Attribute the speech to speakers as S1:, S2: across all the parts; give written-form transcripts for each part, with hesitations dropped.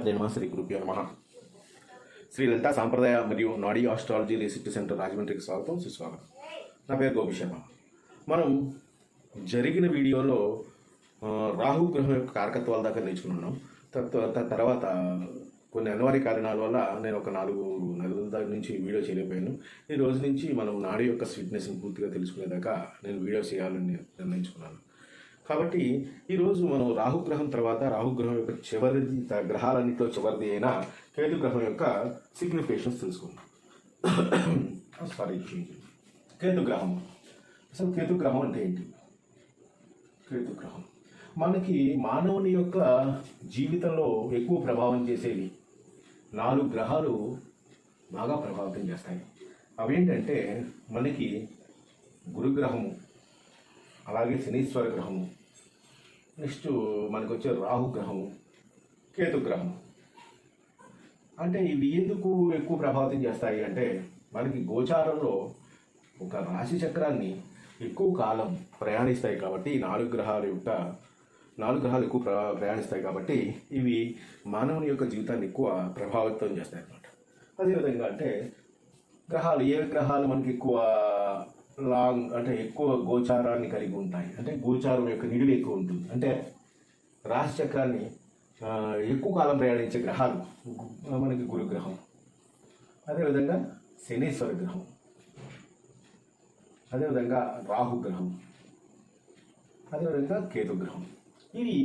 S1: శ్రీమాత్రే నమః. శ్రీ గురుభ్యో నమః. శ్రీ లలితా సాంప్రదాయ మరియు నాడీ ఆస్ట్రాలజీ రీసెర్చ్ సెంటర్ రాజమండ్రికి స్వాగతం, సుస్వాగతం. నా పేరు గోపి శర్మ. మనం జరిగిన వీడియోలో రాహు గ్రహం యొక్క కారకత్వాల దాకా నేర్చుకున్నాం. తర్వాత కొన్ని అనివార్య కారణాల వల్ల నేను ఒక 4 నెలల దాకా నుంచి వీడియో చేయలేకపోయాను. ఈ రోజు నుంచి మనం నాడీ యొక్క స్వీట్నెస్ని పూర్తిగా తెలుసుకునేదాకా నేను వీడియో చేయాలని నిర్ణయించుకున్నాను. కాబట్టి ఈరోజు మనం రాహుగ్రహం తర్వాత రాహుగ్రహం యొక్క చివరిది, గ్రహాలన్నింటిలో చివరిది అయిన కేతుగ్రహం యొక్క సిగ్నిఫికేషన్స్ తెలుసుకుందాం. కేతుగ్రహం. అసలు కేతుగ్రహం అంటే ఏంటి? కేతుగ్రహం మనకి మానవుని యొక్క జీవితంలో ఎక్కువ ప్రభావం చేసేవి 4 గ్రహాలు బాగా ప్రభావితం చేస్తాయి. అవేంటంటే మనకి గురుగ్రహము, అలాగే శనీశ్వర గ్రహము, నెక్స్ట్ మనకు వచ్చే రాహుగ్రహము, కేతుగ్రహం. అంటే ఇవి ఎందుకు ఎక్కువ ప్రభావితం చేస్తాయి అంటే మనకి గోచారంలో ఒక రాశి చక్రాన్ని ఎక్కువ కాలం ప్రయాణిస్తాయి కాబట్టి ఈ 4 గ్రహాలు ఎక్కువ ప్రయాణిస్తాయి కాబట్టి ఇవి మానవుని యొక్క జీవితాన్ని ఎక్కువ ప్రభావితం చేస్తాయి అన్నమాట. అదేవిధంగా అంటే ఏ గ్రహాలు మనకి ఎక్కువ అంటే ఎక్కువ గోచారాన్ని కలిగి ఉంటాయి అంటే గోచారం యొక్క నిడివి ఎక్కువ ఉంటుంది. అంటే రాశి చక్రాన్ని ఎక్కువ కాలం ప్రయాణించే గ్రహాలు మనకి గురుగ్రహం, అదేవిధంగా శనీశ్వర గ్రహం, అదేవిధంగా రాహుగ్రహం, అదేవిధంగా కేతుగ్రహం. ఇవి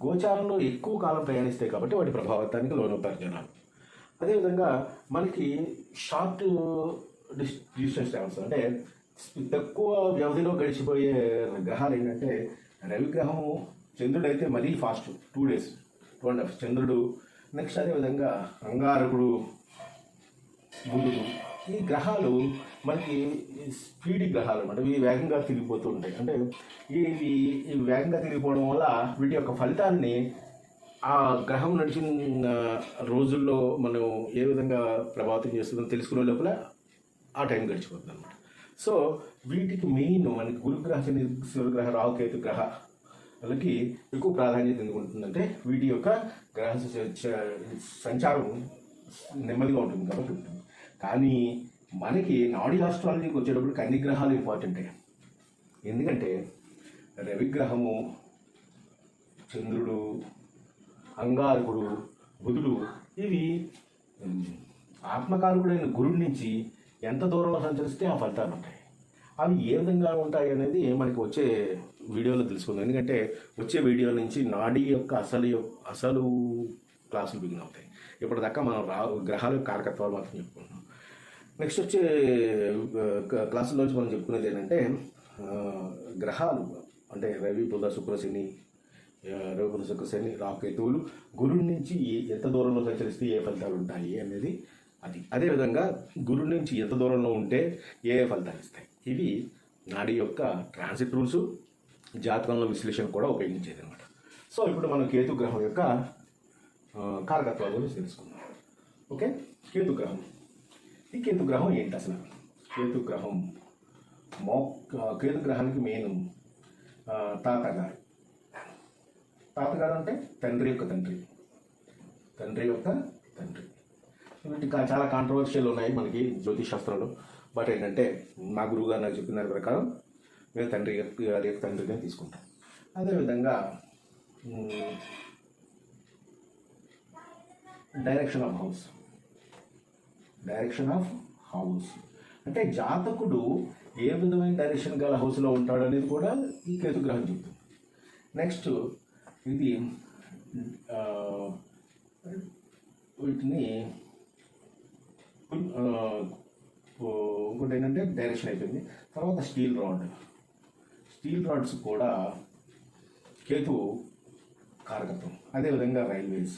S1: గోచారంలో ఎక్కువ కాలం ప్రయాణిస్తాయి కాబట్టి వాటి ప్రభావితానికి లోనవుతారు జనాలు. అదేవిధంగా మనకి షార్ట్ డిస్టెన్స్ ట్రావెల్స్ అంటే తక్కువ వ్యవధిలో గడిచిపోయే గ్రహాలు ఏంటంటే రవిగ్రహము, చంద్రుడు అయితే మరీ ఫాస్ట్ 2 days 2.5 చంద్రుడు, నెక్స్ట్ అదేవిధంగా అంగారకుడు, బుధుడు. ఈ గ్రహాలు మనకి స్పీడీ గ్రహాలు అన్నమాట. ఇవి వేగంగా తిరిగిపోతూ ఉంటాయి. అంటే ఇవి వేగంగా తిరిగిపోవడం వల్ల వీటి యొక్క ఫలితాన్ని ఆ గ్రహం నడిచిన రోజుల్లో మనం ఏ విధంగా ప్రభావితం చేస్తుందో తెలుసుకునే లోపల ఆ టైం గడిచిపోతుంది అనమాట. సో వీటికి మెయిన్ మనకి గురుగ్రహ, శనిగ్రహ, రాహుకేతు గ్రహాలకి ఎక్కువ ప్రాధాన్యత ఎందుకు ఉంటుందంటే వీటి యొక్క గ్రహ సంచారం నెమ్మదిగా ఉంటుంది కాబట్టి ఉంటుంది. కానీ మనకి నాడీ ఆస్ట్రాలజీకి వచ్చేటప్పటికి అన్ని గ్రహాలు ఇంపార్టెంటే. ఎందుకంటే రవిగ్రహము, చంద్రుడు, అంగారకుడు, బుధుడు ఇవి ఆత్మకారకుడైన గురుడి నుంచి ఎంత దూరంలో సంచరిస్తే ఆ ఫలితాలు ఉంటాయి. అవి ఏ విధంగా ఉంటాయి అనేది మనకి వచ్చే వీడియోలో తెలుసుకుందాం. ఎందుకంటే వచ్చే వీడియో నుంచి నాడీ యొక్క అసలు క్లాసులు బిగిన్ అవుతాయి. ఇప్పటిదాకా మనం గ్రహాల యొక్క కారకత్వాలు మాత్రం చెప్పుకుంటున్నాం. నెక్స్ట్ వచ్చే క్లాసుల్లోంచి మనం చెప్పుకునేది ఏంటంటే గ్రహాలు అంటే రవి, బుధ, శుక్ర, శని, రాహుకేతువులు గురుడి నుంచి ఎంత దూరంలో సంచరిస్తే ఏ ఫలితాలు ఉంటాయి అనేది అది. అదేవిధంగా గురుడి నుంచి ఎంత దూరంలో ఉంటే ఏ ఫలితాలు ఇస్తాయి. ఇవి నాడీ యొక్క ట్రాన్సిట్ రూల్స్, జాతకంలో విశ్లేషణ కూడా ఉపయోగించేది అనమాట. సో ఇప్పుడు మనం కేతుగ్రహం యొక్క కారకత్వాల గురించి తెలుసుకుందాం. ఓకే, కేతుగ్రహం. ఈ కేతుగ్రహం ఏంటి అసలు? కేతుగ్రహానికి మెయిన్ తాతగారు. తాతగారు అంటే తండ్రి యొక్క తండ్రి. వీటి చాలా కాంట్రవర్షియల్ ఉన్నాయి మనకి జ్యోతిష్ శాస్త్రంలో. బట్ ఏంటంటే మా గురువు గారు నాకు చెప్పిన దాని ప్రకారం మేము తండ్రి యొక్క తండ్రిని తీసుకుంటాం. అదేవిధంగా డైరెక్షన్ ఆఫ్ హౌస్ అంటే జాతకుడు ఏ విధమైన డైరెక్షన్ గల హౌస్లో ఉంటాడు అనేది కూడా ఈ కేతుగ్రహం చెప్తుంది. నెక్స్ట్ ఇది వీటిని ఇంకోటి ఏంటంటే డైరెక్షన్ అయిపోయింది. తర్వాత స్టీల్ రాడ్స్ కూడా కేతు కారకత్వం. అదేవిధంగా రైల్వేస్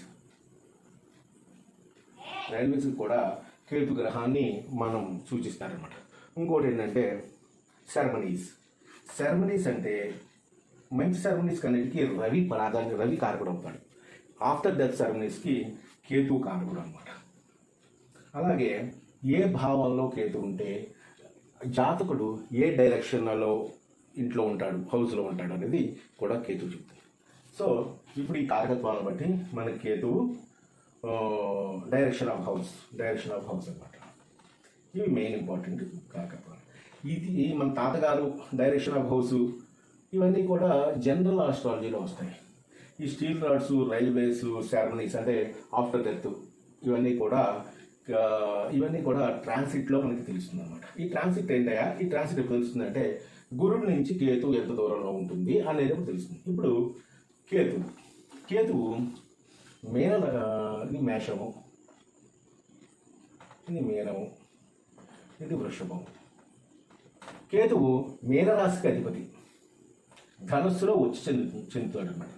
S1: కూడా కేతు గ్రహాన్ని మనం సూచిస్తారనమాట. ఇంకోటి ఏంటంటే సెరమనీస్ అంటే మంచి సెరమనీస్ అన్నిటికీ రవి కారకుడు అవుతాడు. ఆఫ్టర్ డెత్ సెరమనీస్కి కేతు కారకుడు అనమాట. అలాగే ఏ భావంలో కేతు ఉంటే జాతకుడు ఏ డైరెక్షన్లో ఇంట్లో ఉంటాడు, హౌస్లో ఉంటాడు అనేది కూడా కేతు చెప్తుంది. సో ఇప్పుడు ఈ కారకత్వాలను బట్టి మన కేతువు డైరెక్షన్ ఆఫ్ హౌస్ అనమాట. ఇవి మెయిన్ ఇంపార్టెంట్ కాకపోతే ఇది మన తాతగారు డైరెక్షన్ ఆఫ్ హౌస్ ఇవన్నీ కూడా జనరల్ ఆస్ట్రాలజీలో వస్తాయి. ఈ స్టీల్ రాడ్స్, రైల్వేస్, సెరమనీస్ అంటే ఆఫ్టర్ డెత్ ఇవన్నీ కూడా ట్రాన్సిట్లో మనకి తెలుస్తుంది అనమాట. ఈ ట్రాన్సిట్ ఏంటయ్యా, ఈ ట్రాన్సిట్ ఎప్పుడు తెలుస్తుందంటే గురుడు నుంచి కేతు ఎంత దూరంలో ఉంటుంది అనేది ఎప్పుడు తెలుస్తుంది. ఇప్పుడు కేతువు ఇది మేషము, ఇది మీనము, ఇది వృషభం. కేతువు మీనరాశికి అధిపతి, ధనుస్సులో వచ్చి చెందుతాడు అనమాట.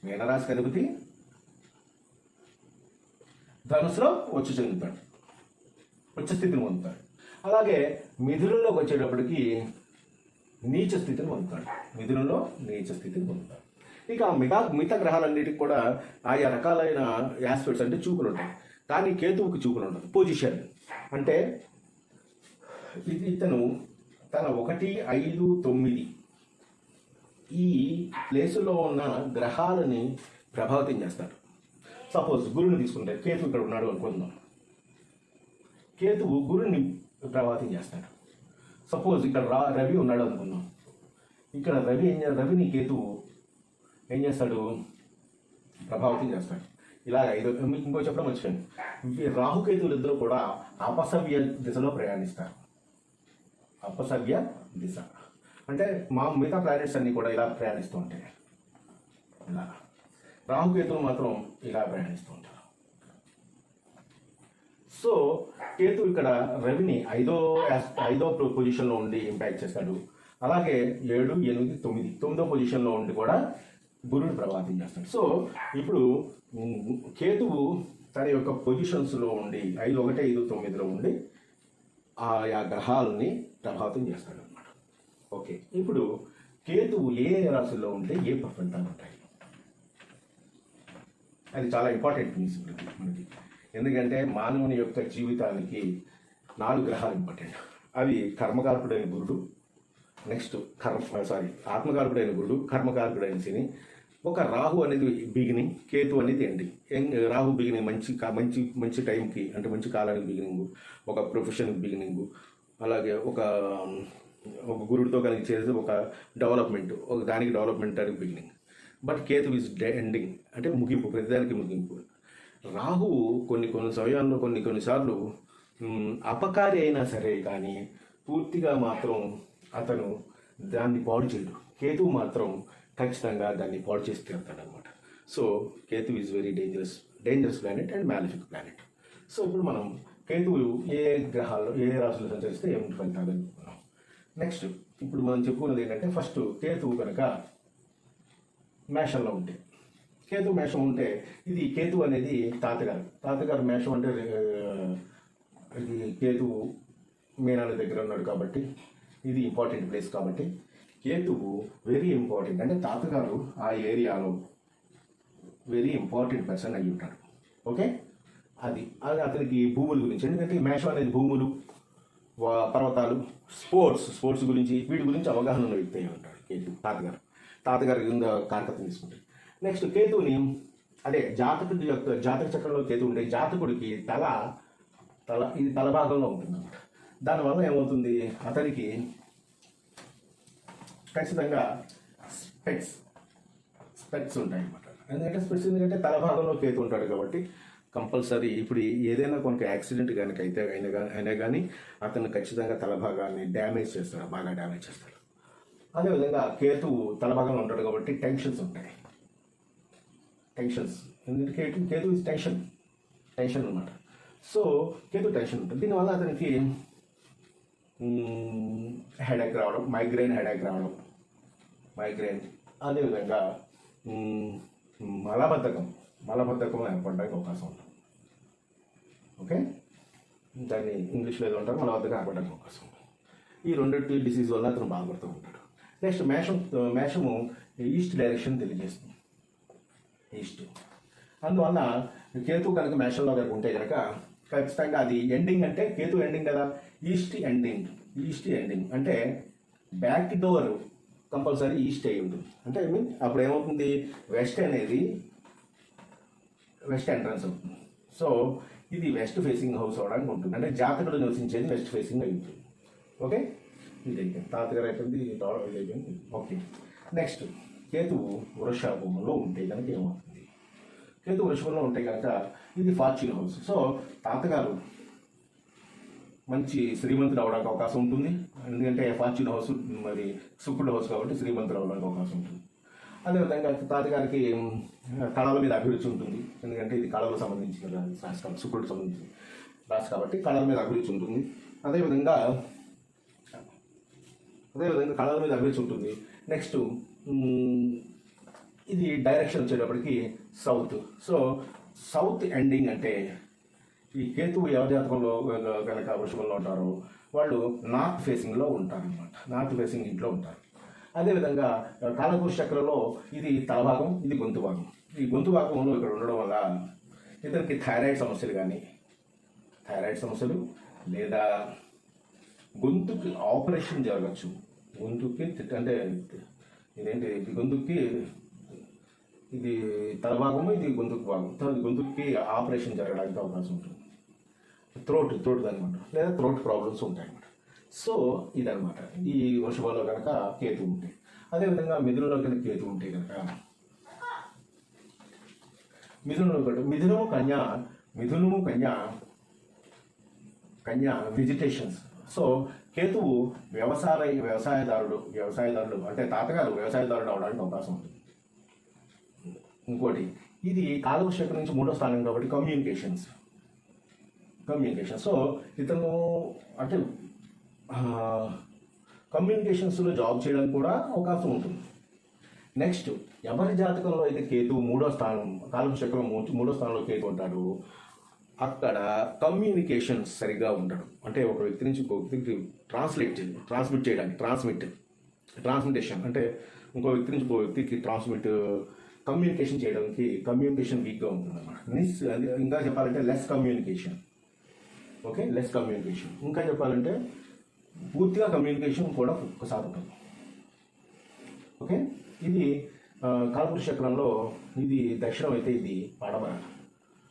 S1: మీనరాశికి అధిపతి ధనుస్సులో వచ్చి చెందుతాడు, ఉచ్చ స్థితిని పొందుతాడు. అలాగే మిథునంలోకి వచ్చేటప్పటికి నీచ స్థితిని పొందుతాడు. ఇక మిగతా గ్రహాలన్నిటికి కూడా ఆయా రకాలైన యాస్పెక్ట్స్ అంటే చూపులు ఉంటాయి. కానీ కేతువుకి చూపులు ఉండదు. పొజిషన్ అంటే ఇతను తన 1, 5, 9 ఈ ప్లేసుల్లో ఉన్న గ్రహాలని ప్రభావితం చేస్తాడు. సపోజ్ గురుని తీసుకుంటే కేతు ఇక్కడ ఉన్నాడు అనుకుందాం. కేతువు గురుని ప్రభావితం చేస్తాడు. సపోజ్ ఇక్కడ రవి ఉన్నాడు అనుకుందాం. ఇక్కడ రవిని కేతువు ఏం చేస్తాడు, ప్రభావితం చేస్తాడు. ఇలాగ మీకు ఇంకో చెప్పడం వచ్చింది. రాహుకేతువులు ఇద్దరు కూడా అపసవ్య దిశలో ప్రయాణిస్తారు. అపసవ్య దిశ అంటే మిగతా ప్లానెట్స్ అన్నీ కూడా ఇలా ప్రయాణిస్తూ ఉంటాయి. ఇలా రాహుకేతువులు మాత్రం ఇలా ప్రయాణిస్తూ ఉంటారు. సో కేతు ఇక్కడ రవిని ఐదో పొజిషన్లో ఉండి ఇంపాక్ట్ చేస్తాడు. అలాగే 7, 8, 9 9వ పొజిషన్లో ఉండి కూడా గురుని ప్రభావితం చేస్తాడు. సో ఇప్పుడు కేతువు తన యొక్క పొజిషన్స్లో ఉండి 5, 1, 5, 9లో ఉండి ఆయా గ్రహాలని ప్రభావితం చేస్తాడు అనమాట. ఓకే, ఇప్పుడు కేతువు ఏ రాశుల్లో ఉంటే ఏ ఫలితాలు ఉంటాయి, అది చాలా ఇంపార్టెంట్ న్యూస్ మనకి. ఎందుకంటే మానవుని యొక్క జీవితానికి 4 గ్రహాలు ఇంపార్టెంట్. అవి కర్మకారకుడైన గురుడు, నెక్స్ట్ ఆత్మకారకుడైన గురుడు, కర్మకారకుడైన శని, ఒక రాహు అనేది బిగినింగ్, కేతు అనేది ఎండింగ్. రాహు బిగినింగ్ మంచి టైంకి అంటే మంచి కాలానికి బిగినింగ్, ఒక ప్రొఫెషన్ బిగినింగ్, అలాగే ఒక గురుడితో కలిగి చేసే ఒక డెవలప్మెంట్, ఒక దానికి డెవలప్మెంట్ అనేది beginning. But Ketu is ending అంటే ముగింపు, ప్రతిదానికి ముగింపు. రాహు కొన్ని సమయాల్లో కొన్నిసార్లు అపకారి అయినా సరే కానీ పూర్తిగా మాత్రం అతను దాన్ని పాడు చేయడు. కేతువు మాత్రం ఖచ్చితంగా దాన్ని పాడు చేసి తీరుతాడు అనమాట. So Ketu is very dangerous planet and malefic planet. So ఇప్పుడు మనం కేతువు ఏ గ్రహాల్లో ఏ రాశులు సంచరిస్తే ఏమిటి ఫలితాలు అనుకున్నాం. నెక్స్ట్ ఇప్పుడు మనం చెప్పుకున్నది ఏంటంటే, ఫస్ట్ కేతువు కనుక మేషంలో ఉంటే, కేతు మేషం ఉంటే ఇది కేతు అనేది తాతగారు మేషం అంటే ఇది కేతువు మీనాల దగ్గర ఉన్నాడు కాబట్టి ఇది ఇంపార్టెంట్ ప్లేస్. కాబట్టి కేతువు వెరీ ఇంపార్టెంట్, అంటే తాతగారు ఆ ఏరియాలో వెరీ ఇంపార్టెంట్ పర్సన్ అయ్యి ఉంటాడు. ఓకే, అది అతనికి భూముల గురించి, ఎందుకంటే మేషం అనేది భూములు, పర్వతాలు, స్పోర్ట్స్ గురించి, వీటి గురించి అవగాహన ఉన్న వ్యక్తి అయి ఉంటాడు కేతు. తాతగారి కింద కారకత్వం తీసుకుంటే నెక్స్ట్ కేతువుని అదే జాతక చక్రంలో కేతు ఉంటే జాతకుడికి ఇది తల భాగంలో ఉంటుంది అన్నమాట. దానివల్ల ఏమవుతుంది, అతనికి ఖచ్చితంగా స్పెక్ట్స్ ఉంటాయి అన్నమాట. ఎందుకంటే తల భాగంలో కేతు ఉంటాడు కాబట్టి కంపల్సరీ ఇప్పుడు ఏదైనా కొనుక యాక్సిడెంట్ కనుక అయినా కానీ అతను ఖచ్చితంగా తల భాగాన్ని బాగా డ్యామేజ్ చేస్తాడు. అదేవిధంగా కేతువు తల భాగంలో ఉంటాడు కాబట్టి టెన్షన్స్ ఉంటాయి. ఎందుకంటే కేతు ఇస్ టెన్షన్ అనమాట. సో కేతు టెన్షన్ ఉంటుంది. దీనివల్ల అతనికి హెడేక్ రావడం, మైగ్రేన్ అదేవిధంగా మలబద్ధకం ఏర్పడడానికి అవకాశం ఉంటుంది. ఓకే, దాన్ని ఇంగ్లీష్లో ఏదో ఉంటారు, మలబద్ధకం ఏర్పడడానికి అవకాశం ఉంటుంది. ఈ రెండింటి డిసీజ్ వల్ల అతను బాధపడుతూ ఉంటాడు. నెక్స్ట్ మేషము ఈస్ట్ డైరెక్షన్ తెలియజేస్తుంది, ఈస్ట్. అందువల్ల కేతు కనుక మేషంలో కనుక ఉంటే కనుక ఖచ్చితంగా అది ఎండింగ్, అంటే కేతు ఎండింగ్ కదా, ఈస్ట్ ఎండింగ్ అంటే బ్యాక్ డోర్ కంపల్సరీ ఈస్ట్ అయి ఉంటుంది. అంటే అప్పుడు ఏమవుతుంది, వెస్ట్ ఎంట్రన్స్ అవుతుంది. సో ఇది వెస్ట్ ఫేసింగ్ హౌస్ అవడానికి ఉంటుంది, అంటే జాతకుడు నివసించేది వెస్ట్ ఫేసింగ్ అయి ఉంటుంది. ఓకే, ఇది అయిపోయింది. తాతగారు అయిపోయింది, ఇది అయిపోయింది. ఓకే, నెక్స్ట్ కేతువు వృషభంలో ఉంటే కనుక ఏమవుతుంది? కేతు వృషభంలో ఉంటే కనుక ఇది ఫార్చ్యూన్ హౌస్. సో తాతగారు మంచి శ్రీమంతుడు అవడానికి అవకాశం ఉంటుంది, ఎందుకంటే ఫార్చ్యూన్ హౌస్ మరి శుక్రుడు హౌస్ కాబట్టి శ్రీమంతుడు అవడానికి అవకాశం ఉంటుంది. అదేవిధంగా తాతగారికి కళల మీద అభిరుచి ఉంటుంది, ఎందుకంటే ఇది కళలకు సంబంధించిన రాశి, శుక్రుడికి సంబంధించిన రాశి కాబట్టి కళల మీద అభిరుచి ఉంటుంది. అదేవిధంగా కళల మీద అభిరుచి ఉంటుంది. నెక్స్ట్ ఇది డైరెక్షన్ వచ్చేటప్పటికి సౌత్. సో సౌత్ ఎండింగ్ అంటే ఈ కేతువు ఎవరి జాతకంలో కనుక వృషభంలో ఉంటారో వాళ్ళు నార్త్ ఫేసింగ్లో ఉంటారనమాట, నార్త్ ఫేసింగ్ ఇంట్లో ఉంటారు. అదేవిధంగా కాలపురుష చక్రంలో ఇది తలభాగం, ఇది గొంతు భాగం. ఈ గొంతు భాగంలో ఇక్కడ ఉండడం వల్ల ఇతనికి థైరాయిడ్ సమస్యలు లేదా గొంతుకి ఆపరేషన్ జరగచ్చు. గొంతుకి అంటే ఇదేంటి, గొంతుకి ఇది తలభాగము, ఇది గొంతుకు భాగం. గొంతుకి ఆపరేషన్ జరగడానికి అవకాశం ఉంటుంది. థ్రోట్ అనమాట, లేదా థ్రోట్ ప్రాబ్లమ్స్ ఉంటాయన్నమాట. సో ఇదనమాట ఈ వృషభంలో కనుక కేతు ఉంటే. అదేవిధంగా మిథునంలో కనుక కేతు ఉంటే కనుక మిథునము కన్యా వెజిటేషన్స్. సో కేతువు వ్యవసాయదారుడు అంటే తాతగారు వ్యవసాయదారుడు అవడానికి అవకాశం ఉంటుంది. ఇంకోటి ఇది కాలపురుష చక్రం నుంచి 3వ స్థానం కాబట్టి కమ్యూనికేషన్. సో ఇతను అంటే కమ్యూనికేషన్స్లో జాబ్ చేయడానికి కూడా అవకాశం ఉంటుంది. నెక్స్ట్ ఎవరి జాతకంలో అయితే కేతు 3వ స్థానం, కాలపురుష చక్రం 3వ స్థానంలో కేతు ఉంటాడు, అక్కడ కమ్యూనికేషన్ సరిగ్గా ఉండడం, అంటే ఒక వ్యక్తి నుంచి ఇంకో వ్యక్తికి ట్రాన్స్మిటేషన్ అంటే ఇంకో వ్యక్తి నుంచి ఇంకో వ్యక్తికి కమ్యూనికేషన్ చేయడానికి కమ్యూనికేషన్ వీక్గా ఉంటుంది అన్నమాట. ఇంకా చెప్పాలంటే లెస్ కమ్యూనికేషన్. ఇంకా చెప్పాలంటే పూర్తిగా కమ్యూనికేషన్ కూడా ఒక్కసారి ఉంటుంది. ఓకే, ఇది కాలపురుష చక్రంలో ఇది దక్షిణం అయితే ఇది పడమర.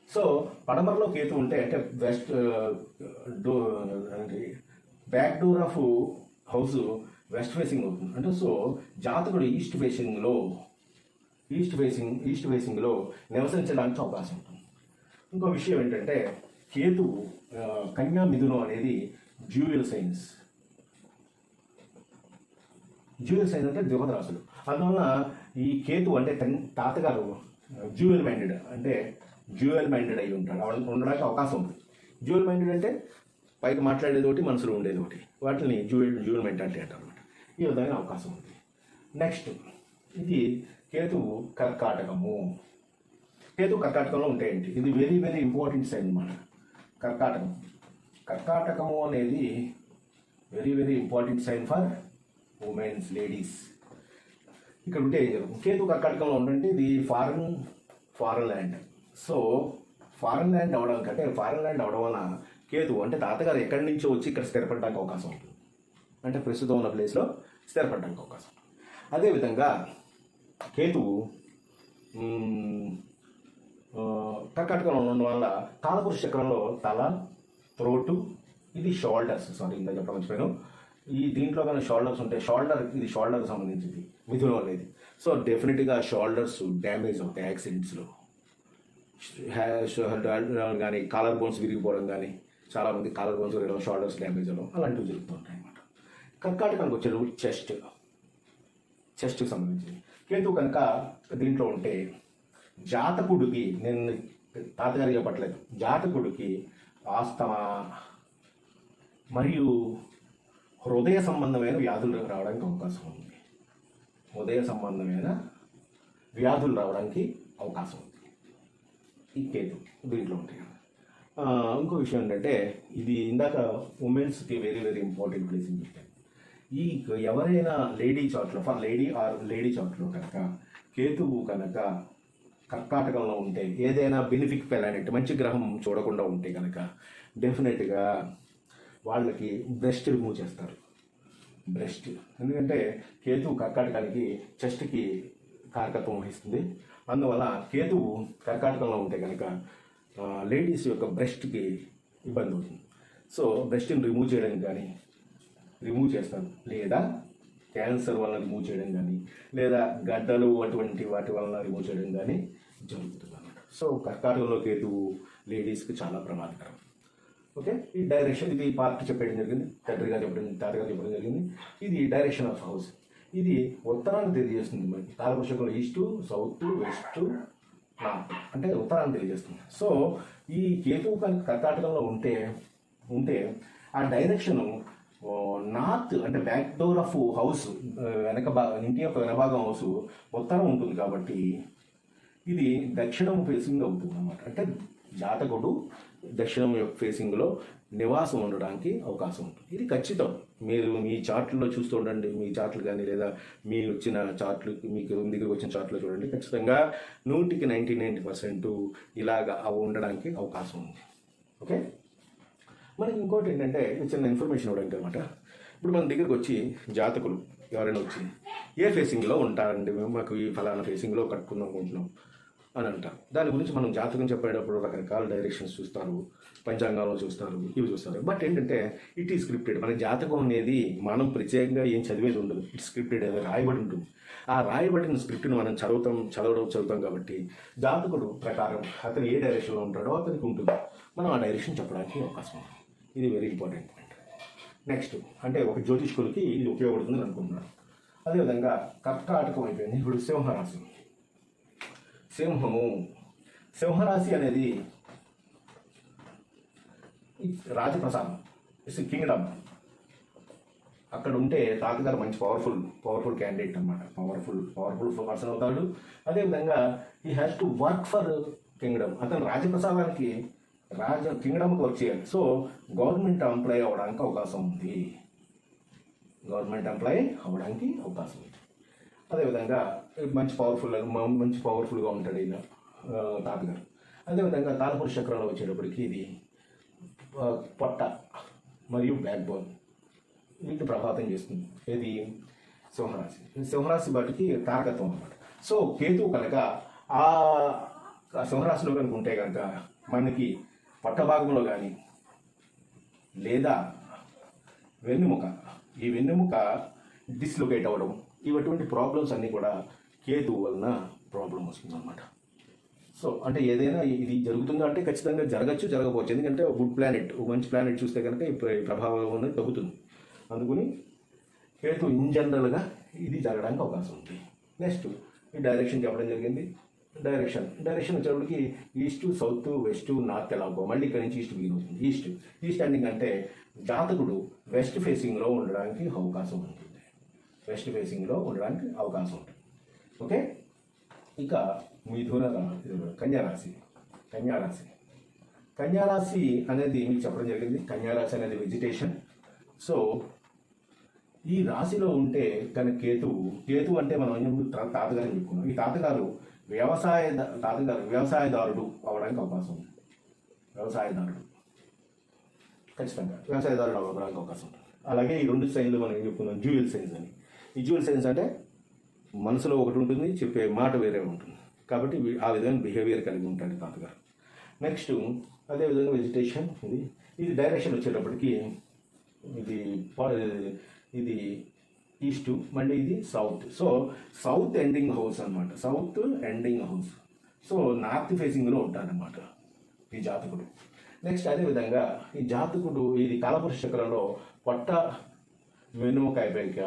S1: సో పడమరలో కేతు ఉంటే అంటే west back door of house west facing అవుతుంది. అంటే సో జాతకుడు ఈస్ట్ ఫేసింగ్లో నివసించడానికి అవకాశం ఉంటుంది. ఇంకో విషయం ఏంటంటే కేతు కన్యా మిథునం అనేది డ్యూయల్ సైన్స్ అంటే ద్విపద రాశులు. అందువల్ల ఈ కేతు అంటే తాతగారు డ్యూయల్ మైండెడ్ అయి ఉంటాడు, ఉండడానికి అవకాశం ఉంది. డ్యూయల్ మైండెడ్ అంటే పైకి మాట్లాడేది ఒకటి, మనసులో ఉండేది ఒకటి, వాటిని డ్యూయల్ మెంటాలిటీ అంటారు అనమాట. ఈ విధమైన అవకాశం ఉంది. నెక్స్ట్ ఇది కేతువు కర్కాటకంలో ఉంటాయండి. ఇది వెరీ వెరీ ఇంపార్టెంట్ సైన్ అన్నమాట. కర్కాటకము అనేది very very important sign for womens, ladies. ఇక్కడ ఉంటే ఏం జరుగుతుంది? కేతు కర్కాటకంలో ఉంటుంటే ఇది foreign land. So foreign land అవడం వల్ల కేతు అంటే తాతగారు ఎక్కడి నుంచో వచ్చి ఇక్కడ స్థిరపడడానికి అవకాశం ఉంటుంది, అంటే ప్రస్తుతం ఉన్న ప్లేస్లో స్థిరపడడానికి అవకాశం. అదేవిధంగా కేతువు కర్కాటకంలో ఉండడం వల్ల కాలపురుష చక్రంలో తల, త్రోటు, ఇది షోల్డర్స్. ఇంకా చెప్పడం మర్చిపోయాను. ఈ దీంట్లో కానీ షోల్డర్స్ ఉంటాయి. ఇది షోల్డర్కి సంబంధించింది మిథునం అనేది. సో డెఫినెట్గా షోల్డర్స్ డ్యామేజ్ అవుతాయి యాక్సిడెంట్స్లో. కానీ కాలర్ బోన్స్ విరిగిపోవడం కానీ, చాలామంది కాలర్ బోన్స్ విరగడం, షోల్డర్స్ డ్యామేజ్ అవ్వడం అలాంటివి జరుగుతూ ఉంటాయి అన్నమాట. కర్కాటకానికి వచ్చేటప్పుడు చెస్ట్కి సంబంధించింది. కేతు కనుక దీంట్లో ఉంటే జాతకుడికి, నేను తాతగారు చెప్పట్లేదు, జాతకుడికి ఆస్తమా మరియు హృదయ సంబంధమైన వ్యాధులు రావడానికి అవకాశం ఉంది. ఈ కేతు దీంట్లో ఉంటాయి. ఇంకో విషయం ఏంటంటే ఇది ఇందాక ఉమెన్స్కి వెరీ వెరీ ఇంపార్టెంట్ ప్లేస్ అని చెప్పాను. ఈ ఎవరైనా లేడీ చార్ట్లో కనుక కేతువు కనుక కర్కాటకంలో ఉంటే, ఏదైనా బెనిఫిక్ ప్లానెట్ మంచి గ్రహం చూడకుండా ఉంటే కనుక డెఫినెట్గా వాళ్ళకి బ్రెస్ట్ రిమూవ్ చేస్తారు. ఎందుకంటే కేతువు కర్కాటకానికి చెస్ట్కి కారకత్వం వహిస్తుంది. అందువల్ల కేతువు కర్కాటకంలో ఉంటే కనుక లేడీస్ యొక్క బ్రెస్ట్కి ఇబ్బంది అవుతుంది. సో బ్రెస్ట్ని రిమూవ్ చేయడానికి కానీ రిమూవ్ చేస్తాను, లేదా క్యాన్సర్ వలన రిమూవ్ చేయడం కానీ, లేదా గడ్డలు అటువంటి వాటి వలన రిమూవ్ చేయడం కానీ జరుగుతుంది అన్నమాట. సో కర్కాటకంలో కేతువు లేడీస్కి చాలా ప్రమాదకరం. ఓకే, ఈ డైరెక్షన్, ఇది పార్ట్ చెప్పడం జరిగింది, తాతగారు చెప్పడం జరిగింది. ఇది డైరెక్షన్ ఆఫ్ హౌస్. ఇది ఉత్తరాన్ని తెలియజేస్తుంది. మనకి కాలపురుషకంలో ఈస్ట్, సౌత్, వెస్ట్, నార్త్ అంటే ఉత్తరాన్ని తెలియజేస్తుంది. సో ఈ కేతువు కనుక కర్కాటకంలో ఉంటే ఆ డైరెక్షను నార్త్ అంటే బ్యాక్ డోర్ ఆఫ్ హౌస్, ఇంటి యొక్క వెనభాగం హౌస్ ఉత్తరం ఉంటుంది. కాబట్టి ఇది దక్షిణం ఫేసింగ్ అవుతుంది అన్నమాట. అంటే జాతకుడు దక్షిణం యొక్క ఫేసింగ్లో నివాసం ఉండడానికి అవకాశం ఉంటుంది. ఇది ఖచ్చితం. మీరు మీ చార్ట్లో చూస్తూ ఉండండి, మీ చార్ట్లు కానీ లేదా మీ వచ్చిన చార్ట్లు, మీకు దగ్గరికి వచ్చిన చార్ట్లో చూడండి, ఖచ్చితంగా 100కి 99% ఇలాగా ఉండడానికి అవకాశం ఉంది. ఓకే, మనకి ఇంకోటి ఏంటంటే చిన్న ఇన్ఫర్మేషన్ ఇవ్వడానికి అనమాట. ఇప్పుడు మన దగ్గరికి వచ్చి జాతకులు ఎవరైనా వచ్చి ఏ ఫేసింగ్లో ఉంటారండి, మాకు ఈ ఫలానా ఫేసింగ్లో కట్టుకుందాం అనుకుంటున్నాం అని అంటారు. దాని గురించి మనం జాతకం చెప్పేటప్పుడు రకరకాల డైరెక్షన్స్ చూస్తారు, పంచాంగాల్లో చూస్తారు, ఇవి చూస్తారు. బట్ ఏంటంటే ఇట్ ఈస్ స్క్రిప్టెడ్. మన జాతకం అనేది మనం ప్రత్యేకంగా ఏం చదివేది ఉండదు, ఇట్ స్క్రిప్టెడ్, అది రాయబడి ఉంటుంది. ఆ రాయబడిన స్క్రిప్ట్ని మనం చదువుతాం కాబట్టి జాతకుడు ప్రకారం అతను ఏ డైరెక్షన్లో ఉంటాడో అతనికి ఉంటుంది. మనం ఆ డైరెక్షన్ చెప్పడానికి అవకాశం ఉంటుంది. ఇది వెరీ ఇంపార్టెంట్ పాయింట్. నెక్స్ట్ అంటే ఒక జ్యోతిష్కులకి ఇది ఉపయోగపడుతుందని అనుకుంటున్నాను. అదేవిధంగా కర్కాటకం అయిపోయింది. ఇప్పుడు సింహరాశి. సింహరాశి అనేది రాజప్రసాదం, ఇట్స్ కింగ్డమ్. అక్కడ ఉంటే తాతగారు మంచి పవర్ఫుల్ క్యాండిడేట్ అన్నమాట. పవర్ఫుల్ పర్సన్ అవుతాడు. అదేవిధంగా he has to work for Kingdom. అతను రాజప్రసాదానికి కింగ్డమ్కి వర్క్ చేయాలి. సో గవర్నమెంట్ ఎంప్లాయీ అవ్వడానికి అవకాశం ఉంది. అదేవిధంగా మంచి పవర్ఫుల్గా ఉంటాడు ఈయన తాతగారు. అదేవిధంగా కాలపురుష చక్రంలో వచ్చేటప్పటికి ఇది పొట్ట మరియు బ్యాక్ బోన్ వీటిని ప్రభావితం చేస్తుంది. ఇది సింహరాశి బట్టికి తారకత్వం అన్నమాట. సో కేతువు కనుక ఆ సింహరాశిలో కనుక ఉంటే కనుక మనకి పొట్ట భాగంలో కానీ లేదా వెన్నెముక డిస్లొకేట్ అవ్వడం, ఇటువంటి ప్రాబ్లమ్స్ అన్నీ కూడా కేతువు వలన ప్రాబ్లం వస్తుంది అన్నమాట. సో అంటే ఏదైనా ఇది జరుగుతుందో అంటే ఖచ్చితంగా జరగకపోవచ్చు. ఎందుకంటే గుడ్ ప్లానెట్, మంచి ప్లానెట్ చూస్తే కనుక ఈ ప్రభావం అనేది తగ్గుతుంది. అందుకని కేతు ఇన్ జనరల్గా ఇది జరగడానికి అవకాశం ఉంది. నెక్స్ట్ ఈ డైరెక్షన్ చెప్పడం జరిగింది. డైరెక్షన్ వచ్చేటప్పటికి ఈస్ట్, సౌత్, వెస్ట్, నార్త్ ఎలా మళ్ళీ ఇక్కడ నుంచి ఈస్ట్ బిగిన్ అవుతుంది. ఈస్ట్ ఎండింగ్ అంటే జాతకుడు వెస్ట్ ఫేసింగ్లో ఉండడానికి అవకాశం ఉంటుంది. ఓకే, ఇక కన్యారాశి అనేది మీకు చెప్పడం జరిగింది. కన్యారాశి అనేది వెజిటేషన్. సో ఈ రాశిలో ఉంటే కనుక కేతు అంటే మనం తాతగారు చెప్పుకున్నాం. ఈ తాతగారు వ్యవసాయదారుడు అవడానికి అవకాశం ఉంది. ఖచ్చితంగా వ్యవసాయదారుడు అవ్వడానికి అవకాశం ఉంటుంది. అలాగే ఈ 2 సైన్లు మనం ఏం చెప్పుకున్నాం, డ్యూయల్ సైన్స్ అని. ఈ డ్యూయల్ సైన్స్ అంటే మనసులో ఒకటి ఉంటుంది, చెప్పే మాట వేరే ఉంటుంది. కాబట్టి ఆ విధంగా బిహేవియర్ కలిగి ఉంటాడు తాతగారు. నెక్స్ట్ అదేవిధంగా వెజిటేషన్. ఇది డైరెక్షన్ వచ్చేటప్పటికి ఇది ఈస్ట్, మళ్ళీ ఇది south. So south ending house అనమాట. సో నార్త్ ఫేసింగ్లో ఉంటాడనమాట ఈ జాతకుడు. నెక్స్ట్ అదేవిధంగా ఈ జాతకుడు ఇది కాలపురుష చక్రంలో పొట్ట, వెన్నుముక అయిపోయాక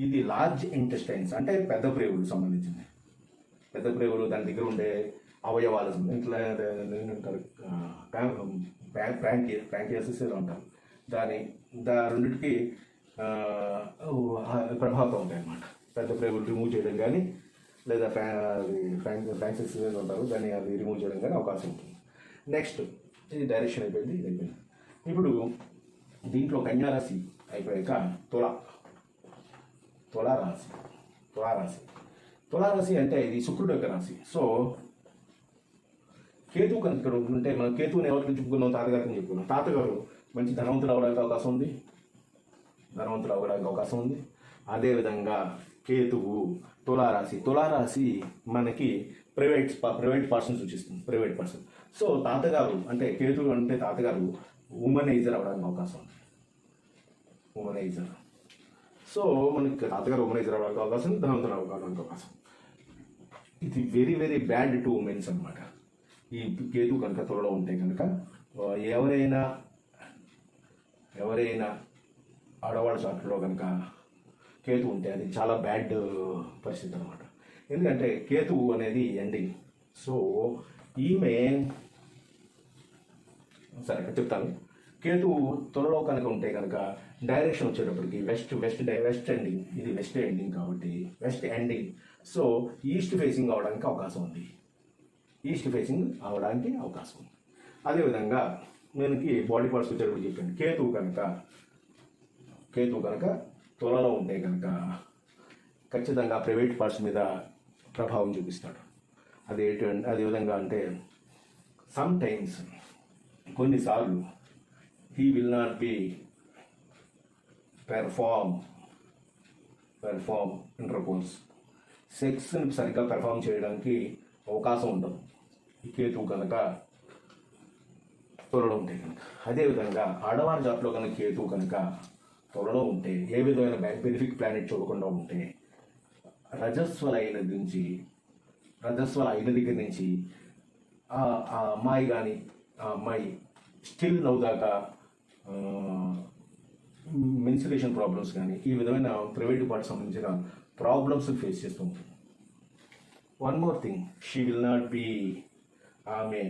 S1: ఇది లార్జ్ ఇంటెస్టైన్స్ అంటే పెద్ద ప్రేగులు సంబంధించింది. పెద్ద ప్రేగులు దాని దగ్గర ఉండే అవయవాలు ఇట్లా ప్రాంకియాసిస్ ఉంటారు. రెండింటికి ప్రభావితం ఉంటాయి అన్నమాట. పెద్ద ప్రేగులు రిమూవ్ చేయడం కానీ లేదా ఫ్రాంక్సిస్ ఉంటారు, దాన్ని అది రిమూవ్ చేయడం కానీ అవకాశం ఉంటుంది. నెక్స్ట్ ఇది డైరెక్షన్ అయిపోయింది. ఇప్పుడు దీంట్లో కన్యారాశి అయిపోయాక తులారాశి అంటే ఇది శుక్రుడు యొక్క రాశి. సో కేతువు కనుక ఇక్కడ ఉంటే మనం కేతువుని ఎవరికి చెప్పుకున్నాం, తాతగారిని చెప్పుకున్నాం. తాతగారు మంచి ధనవంతులు అవ్వడానికి అవకాశం ఉంది. అదేవిధంగా కేతువు తులారాశి మనకి ప్రైవేట్ పర్సన్ సూచిస్తుంది, ప్రైవేట్ పర్సన్. సో తాతగారు అంటే కేతువు అంటే తాతగారు ఉమనైజర్ అవడానికి అవకాశం ఉంది. ఉమనైజర్. సో మనకి తాతగారు ఉమనైజర్ అవడానికి అవకాశం, ధనవంతులు అవడానికి అవకాశం. ఇది very very bad to women's అనమాట. ఈ కేతు కనుక త్వరలో ఉంటే కనుక ఎవరైనా ఆడవాళ్ళ చాట్లో కనుక కేతు ఉంటే అది చాలా బ్యాడ్ పరిస్థితి అనమాట. ఎందుకంటే కేతువు అనేది ఎండింగ్. సో ఈమె సరే చెప్తాను. కేతువు త్వరలో కనుక ఉంటే కనుక డైరెక్షన్ వచ్చేటప్పటికి వెస్ట్ ఎండింగ్, ఇది వెస్ట్ ఎండింగ్ కాబట్టి west ending. So east facing అవడానికి అవకాశం ఉంది. ఈస్ట్ ఫేసింగ్ అవడానికి అవకాశం ఉంది. అదేవిధంగా మనకి బాడీ పార్ట్స్ వచ్చేటప్పుడు చెప్పాను. కేతువు కనుక త్వరలో ఉంటే కనుక ఖచ్చితంగా ప్రైవేట్ పార్ట్స్ మీద ప్రభావం చూపిస్తాడు. అదే విధంగా అంటే సమ్ టైమ్స్ కొన్నిసార్లు he will not be perform intercourse, సెక్స్ని సరిగ్గా పెర్ఫామ్ చేయడానికి అవకాశం ఉండదు ఈ కేతువు కనుక త్వరలో ఉంటే కనుక. అదేవిధంగా ఆడవారి జాతిలో కనుక కేతువు కనుక త్వరలో ఉంటే, ఏ విధమైన బెనిఫిక్ ప్లానెట్ చూడకుండా ఉంటే, రజస్వల అయిన దగ్గర నుంచి ఆ అమ్మాయి కానీ ఆ అమ్మాయి స్టిల్ నవ్వుదాకా మెన్సురేషన్ ప్రాబ్లమ్స్ కానీ ఈ విధమైన ప్రైవేట్ పార్ట్ సంబంధించిన ప్రాబ్లమ్స్ ఫేస్ చేస్తూ ఉంటుంది. One more thing, she will not be ఆమె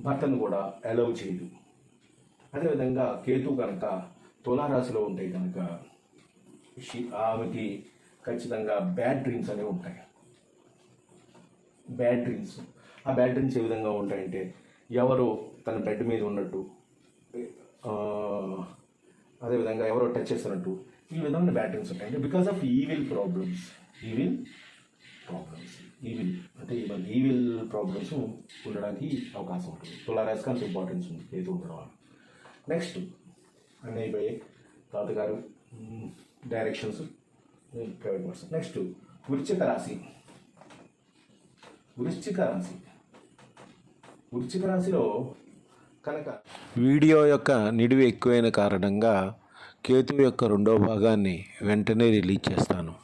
S1: భర్తను కూడా అలౌ చేయదు. అదేవిధంగా కేతు కనుక తులారాశిలో ఉంటే కనుక ఆమెకి ఖచ్చితంగా బ్యాడ్ డ్రీమ్స్ అనేవి ఉంటాయి. బ్యాడ్ డ్రీమ్స్ ఏ విధంగా ఉంటాయంటే, ఎవరో తన బెడ్ మీద ఉన్నట్టు, అదేవిధంగా ఎవరో టచ్ చేస్తున్నట్టు, ఈ విధమైన బ్యాడ్ డ్రీమ్స్ ఉంటాయి. అంటే బికాస్ ఆఫ్ ఈవిల్ ప్రాబ్లమ్స్ అంటే ఈవిల్ ప్రాబ్లమ్స్ ఉండడానికి అవకాశం ఉంటుంది. తులారాశికి అంత ఇంపార్టెన్స్ ఉంది కేతు ఉండడం వల్ల. నెక్స్ట్ అన్నయ్య తాతగారు డైరెక్షన్స్ ప్రైవేట్ పర్సన్. నెక్స్ట్ వృశ్చిక రాశిలో కనుక
S2: వీడియో యొక్క నిడివి ఎక్కువైన కారణంగా కేతు యొక్క రెండో భాగాన్ని వెంటనే రిలీజ్ చేస్తాను.